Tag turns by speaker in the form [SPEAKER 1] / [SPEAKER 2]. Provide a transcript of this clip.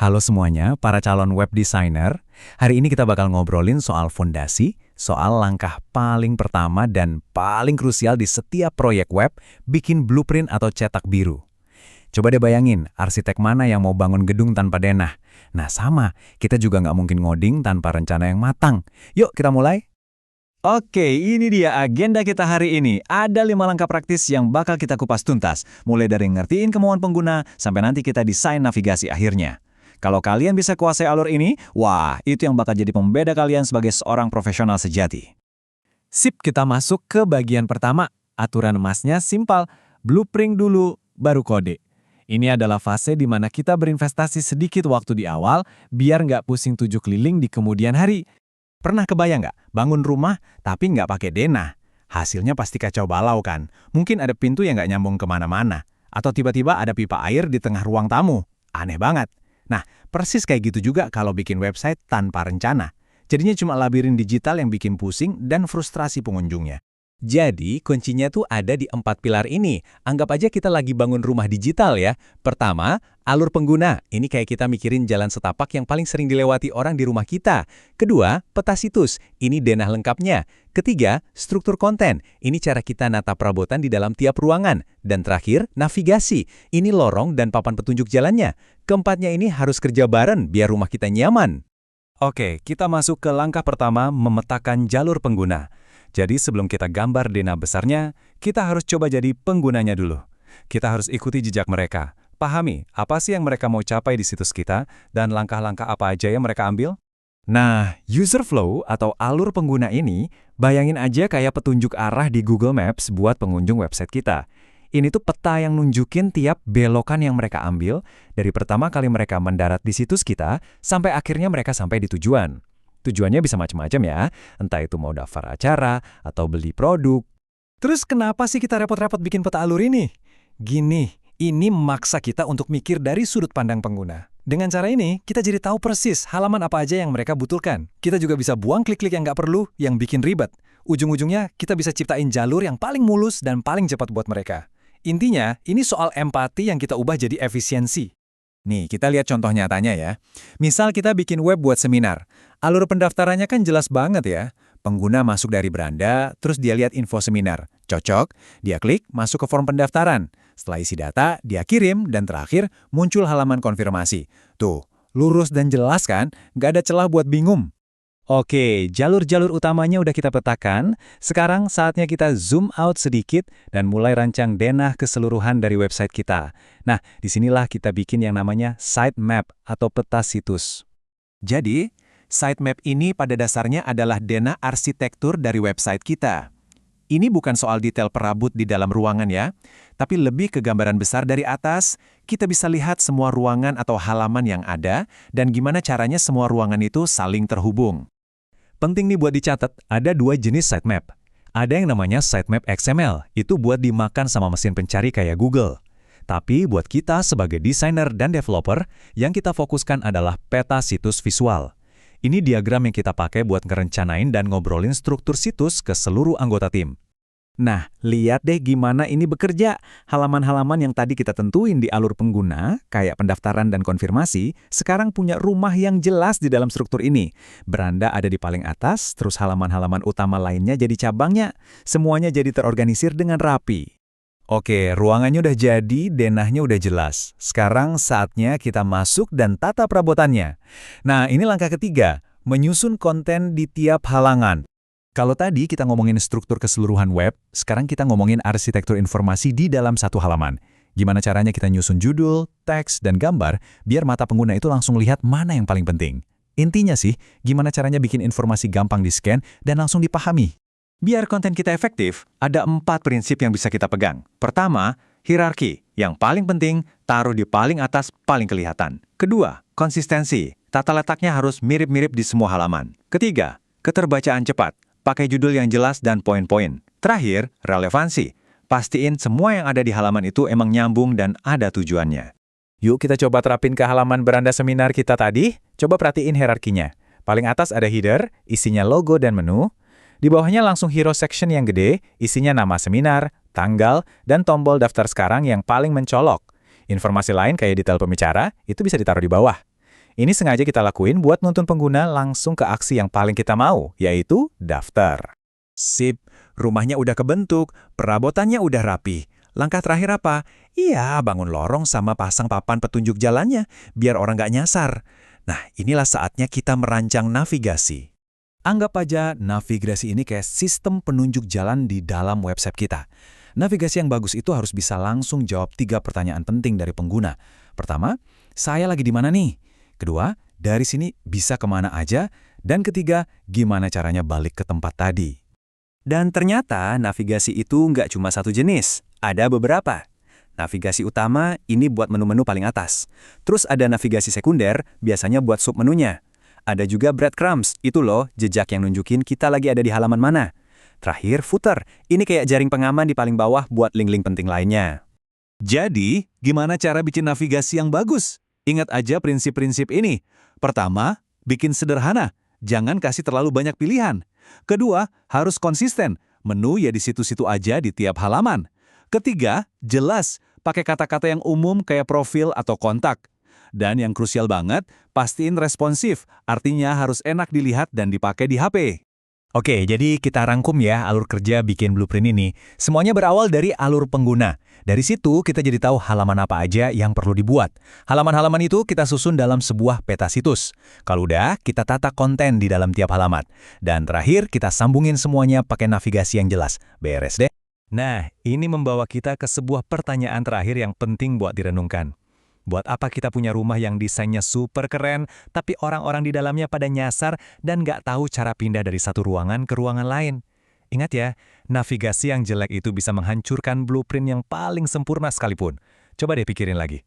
[SPEAKER 1] Halo semuanya, para calon web designer. Hari ini kita bakal ngobrolin soal fondasi, soal langkah paling pertama dan paling krusial di setiap proyek web, bikin blueprint atau cetak biru. Coba deh bayangin, arsitek mana yang mau bangun gedung tanpa denah? Nah sama, kita juga nggak mungkin ngoding tanpa rencana yang matang. Yuk kita mulai. Oke, ini dia agenda kita hari ini. Ada 5 langkah praktis yang bakal kita kupas tuntas. Mulai dari ngertiin kemauan pengguna, sampai nanti kita desain navigasi akhirnya. Kalau kalian bisa kuasai alur ini, wah, itu yang bakal jadi pembeda kalian sebagai seorang profesional sejati.
[SPEAKER 2] Sip, kita masuk ke bagian pertama. Aturan emasnya simpel, blueprint dulu, baru kode. Ini adalah fase di mana kita berinvestasi sedikit waktu di awal, biar nggak pusing 7 keliling di kemudian hari.
[SPEAKER 1] Pernah kebayang nggak, bangun rumah tapi nggak pakai denah? Hasilnya pasti kacau balau kan? Mungkin ada pintu yang nggak nyambung kemana-mana. Atau tiba-tiba ada pipa air di tengah ruang tamu. Aneh banget. Nah, persis kayak gitu juga kalau bikin website tanpa rencana. Jadinya cuma labirin digital yang bikin pusing dan frustrasi pengunjungnya. Jadi, kuncinya tuh ada di 4 pilar ini. Anggap aja kita lagi bangun rumah digital ya. Pertama, alur pengguna. Ini kayak kita mikirin jalan setapak yang paling sering dilewati orang di rumah kita. Kedua, peta situs. Ini denah lengkapnya. Ketiga, struktur konten. Ini cara kita nata perabotan di dalam tiap ruangan. Dan terakhir, navigasi. Ini lorong dan papan petunjuk jalannya. Keempatnya ini harus kerja bareng biar rumah kita nyaman. Oke, kita masuk ke langkah pertama, memetakan jalur pengguna. Jadi sebelum kita gambar denah besarnya, kita harus coba jadi penggunanya dulu. Kita harus ikuti jejak mereka. Pahami apa sih yang mereka mau capai di situs kita dan langkah-langkah apa aja yang mereka ambil? Nah, user flow atau alur pengguna ini, bayangin aja kayak petunjuk arah di Google Maps buat pengunjung website kita. Ini tuh peta yang nunjukin tiap belokan yang mereka ambil dari pertama kali mereka mendarat di situs kita sampai akhirnya mereka sampai di tujuan. Tujuannya bisa macam-macam ya, entah itu mau daftar acara atau beli produk. Terus kenapa sih kita repot-repot bikin peta alur ini? Gini, ini memaksa kita untuk mikir dari sudut pandang pengguna. Dengan cara ini, kita jadi tahu persis halaman apa aja yang mereka butuhkan. Kita juga bisa buang klik-klik yang nggak perlu, yang bikin ribet. Ujung-ujungnya, kita bisa ciptain jalur yang paling mulus dan paling cepat buat mereka. Intinya, ini soal empati yang kita ubah jadi efisiensi. Nih, kita lihat contoh nyatanya ya. Misal kita bikin web buat seminar. Alur pendaftarannya kan jelas banget ya. Pengguna masuk dari beranda, terus dia lihat info seminar. Cocok, dia klik, masuk ke form pendaftaran. Setelah isi data, dia kirim, dan terakhir muncul halaman konfirmasi. Tuh, lurus dan jelas kan? Nggak ada celah buat bingung. Oke, jalur-jalur utamanya udah kita petakan. Sekarang saatnya kita zoom out sedikit dan mulai rancang denah keseluruhan dari website kita. Nah, disinilah kita bikin yang namanya sitemap atau peta situs. Jadi, sitemap ini pada dasarnya adalah denah arsitektur dari website kita. Ini bukan soal detail perabot di dalam ruangan ya, tapi lebih ke gambaran besar dari atas. Kita bisa lihat semua ruangan atau halaman yang ada dan gimana caranya semua ruangan itu saling terhubung. Penting nih buat dicatat, ada 2 jenis sitemap. Ada yang namanya sitemap XML, itu buat dimakan sama mesin pencari kayak Google. Tapi buat kita sebagai desainer dan developer, yang kita fokuskan adalah peta situs visual. Ini diagram yang kita pakai buat ngerencanain dan ngobrolin struktur situs ke seluruh anggota tim. Nah, lihat deh gimana ini bekerja. Halaman-halaman yang tadi kita tentuin di alur pengguna, kayak pendaftaran dan konfirmasi, sekarang punya rumah yang jelas di dalam struktur ini. Beranda ada di paling atas, terus halaman-halaman utama lainnya jadi cabangnya. Semuanya jadi terorganisir dengan rapi. Oke, ruangannya udah jadi, denahnya udah jelas. Sekarang saatnya kita masuk dan tata perabotannya. Nah, ini langkah ketiga, menyusun konten di tiap halaman. Kalau tadi kita ngomongin struktur keseluruhan web, sekarang kita ngomongin arsitektur informasi di dalam satu halaman. Gimana caranya kita nyusun judul, teks, dan gambar, biar mata pengguna itu langsung lihat mana yang paling penting. Intinya sih, gimana caranya bikin informasi gampang di-scan dan langsung dipahami. Biar konten kita efektif, ada 4 prinsip yang bisa kita pegang. Pertama, hierarki. Yang paling penting, taruh di paling atas paling kelihatan. Kedua, konsistensi. Tata letaknya harus mirip-mirip di semua halaman. Ketiga, keterbacaan cepat. Pakai judul yang jelas dan poin-poin. Terakhir, relevansi. Pastiin semua yang ada di halaman itu emang nyambung dan ada tujuannya. Yuk kita coba terapin ke halaman beranda seminar kita tadi. Coba perhatiin hierarkinya. Paling atas ada header, isinya logo dan menu. Di bawahnya langsung hero section yang gede, isinya nama seminar, tanggal, dan tombol daftar sekarang yang paling mencolok. Informasi lain kayak detail pembicara, itu bisa ditaruh di bawah. Ini sengaja kita lakuin buat nuntun pengguna langsung ke aksi yang paling kita mau, yaitu daftar. Sip, rumahnya udah kebentuk, perabotannya udah rapi. Langkah terakhir apa? Iya, bangun lorong sama pasang papan petunjuk jalannya, biar orang nggak nyasar. Nah, inilah saatnya kita merancang navigasi. Anggap aja navigasi ini kayak sistem penunjuk jalan di dalam website kita. Navigasi yang bagus itu harus bisa langsung jawab 3 pertanyaan penting dari pengguna. Pertama, saya lagi di mana nih? Kedua, dari sini bisa kemana aja? Dan ketiga, gimana caranya balik ke tempat tadi? Dan ternyata navigasi itu nggak cuma satu jenis, ada beberapa. Navigasi utama ini buat menu-menu paling atas. Terus ada navigasi sekunder, biasanya buat submenunya. Ada juga breadcrumbs, itu loh jejak yang nunjukin kita lagi ada di halaman mana. Terakhir, footer, ini kayak jaring pengaman di paling bawah buat link-link penting lainnya.
[SPEAKER 2] Jadi, gimana cara bikin navigasi yang bagus? Ingat aja prinsip-prinsip ini. Pertama, bikin sederhana. Jangan kasih terlalu banyak pilihan. Kedua, harus konsisten. Menu ya di situ-situ aja di tiap halaman. Ketiga, jelas. Pakai kata-kata yang umum kayak profil atau kontak. Dan yang krusial banget, pastiin responsif. Artinya harus enak dilihat dan dipakai di HP.
[SPEAKER 1] Oke, jadi kita rangkum ya alur kerja bikin blueprint ini. Semuanya berawal dari alur pengguna. Dari situ kita jadi tahu halaman apa aja yang perlu dibuat. Halaman-halaman itu kita susun dalam sebuah peta situs. Kalau udah, kita tata konten di dalam tiap halaman. Dan terakhir, kita sambungin semuanya pakai navigasi yang jelas. Beres deh.
[SPEAKER 2] Nah, ini membawa kita ke sebuah pertanyaan terakhir yang penting buat direnungkan. Buat apa kita punya rumah yang desainnya super keren, tapi orang-orang di dalamnya pada nyasar dan nggak tahu cara pindah dari satu ruangan ke ruangan lain? Ingat ya, navigasi yang jelek itu bisa menghancurkan blueprint yang paling sempurna sekalipun. Coba deh pikirin lagi.